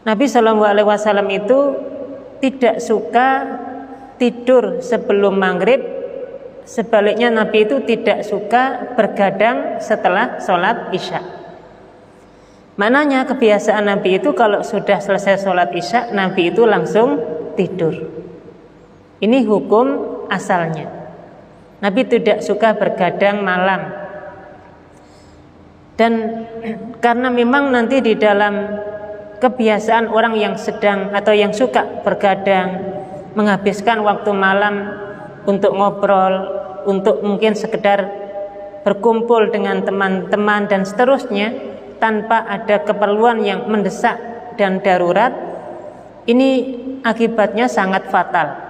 Nabi Shallallahu Alaihi Wasallam itu tidak suka tidur sebelum maghrib. Sebaliknya Nabi itu tidak suka bergadang setelah sholat isya. Maknanya kebiasaan Nabi itu kalau sudah selesai sholat isya, Nabi itu langsung tidur. Ini hukum asalnya. Nabi tidak suka bergadang malam. Dan karena memang nanti di dalam kebiasaan orang yang sedang atau yang suka bergadang, menghabiskan waktu malam untuk ngobrol, untuk mungkin sekedar berkumpul dengan teman-teman dan seterusnya, tanpa ada keperluan yang mendesak dan darurat, ini akibatnya sangat fatal.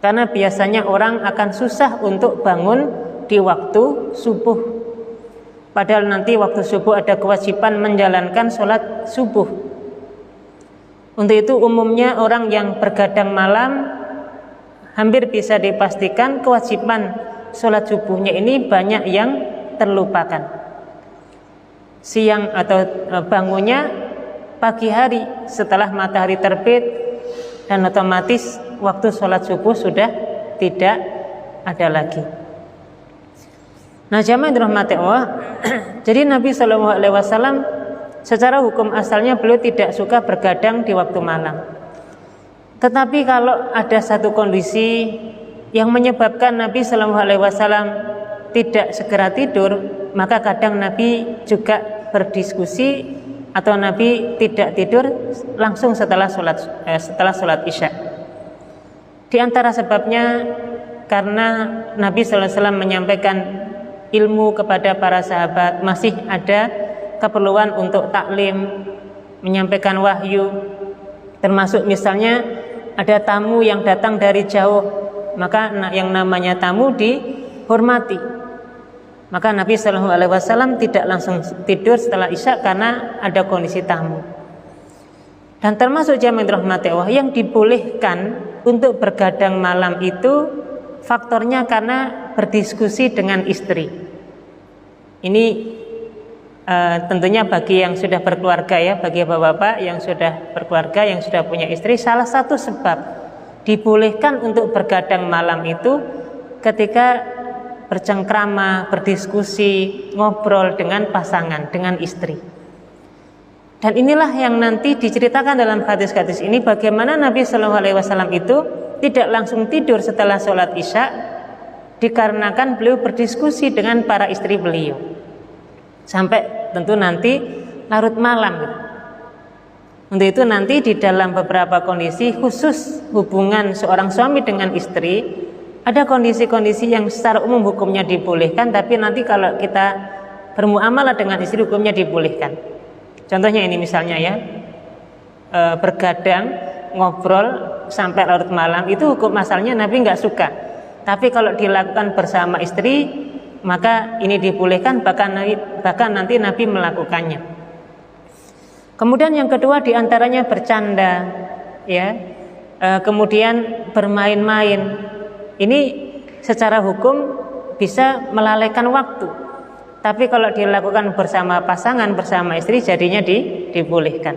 Karena biasanya orang akan susah untuk bangun di waktu subuh. Padahal nanti waktu subuh ada kewajiban menjalankan sholat subuh. Untuk itu umumnya orang yang bergadang malam hampir bisa dipastikan kewajiban sholat subuhnya ini banyak yang terlupakan. Siang atau bangunnya pagi hari setelah matahari terbit, dan otomatis waktu sholat subuh sudah tidak ada lagi. Nah, jamaah yang dirahmati Allah, jadi Nabi Shallallahu Alaihi Wasallam secara hukum asalnya beliau tidak suka bergadang di waktu malam. Tetapi kalau ada satu kondisi yang menyebabkan Nabi Shallallahu Alaihi Wasallam tidak segera tidur, maka kadang Nabi juga berdiskusi atau Nabi tidak tidur langsung setelah sholat isya. Di antara sebabnya karena Nabi Sallallahu Alaihi Wasallam menyampaikan ilmu kepada para sahabat, masih ada keperluan untuk taklim, menyampaikan wahyu, termasuk misalnya ada tamu yang datang dari jauh, maka yang namanya tamu dihormati. Maka Nabi Shallallahu Alaihi Wasallam tidak langsung tidur setelah isya karena ada kondisi tamu. Dan termasuk jamaah rahmati Allah yang dibolehkan untuk bergadang malam itu faktornya karena berdiskusi dengan istri. Ini tentunya bagi yang sudah berkeluarga ya, bagi bapak-bapak yang sudah berkeluarga, yang sudah punya istri, salah satu sebab dibolehkan untuk bergadang malam itu ketika bercengkrama, berdiskusi, ngobrol dengan pasangan, dengan istri. Dan inilah yang nanti diceritakan dalam hadis-hadis ini, bagaimana Nabi Shallallahu Alaihi Wasallam itu tidak langsung tidur setelah sholat isya, dikarenakan beliau berdiskusi dengan para istri beliau sampai tentu nanti larut malam. Untuk itu nanti di dalam beberapa kondisi khusus hubungan seorang suami dengan istri, ada kondisi-kondisi yang secara umum hukumnya dibolehkan, tapi nanti kalau kita bermuamalah dengan istri hukumnya dibolehkan. Contohnya ini misalnya ya, bergadang, ngobrol sampai larut malam, itu hukum asalnya Nabi nggak suka. Tapi kalau dilakukan bersama istri, maka ini dibolehkan, bahkan nanti Nabi melakukannya. Kemudian yang kedua diantaranya bercanda, ya, kemudian bermain-main. Ini secara hukum bisa melalaikan waktu. Tapi kalau dilakukan bersama pasangan, bersama istri, jadinya dibolehkan.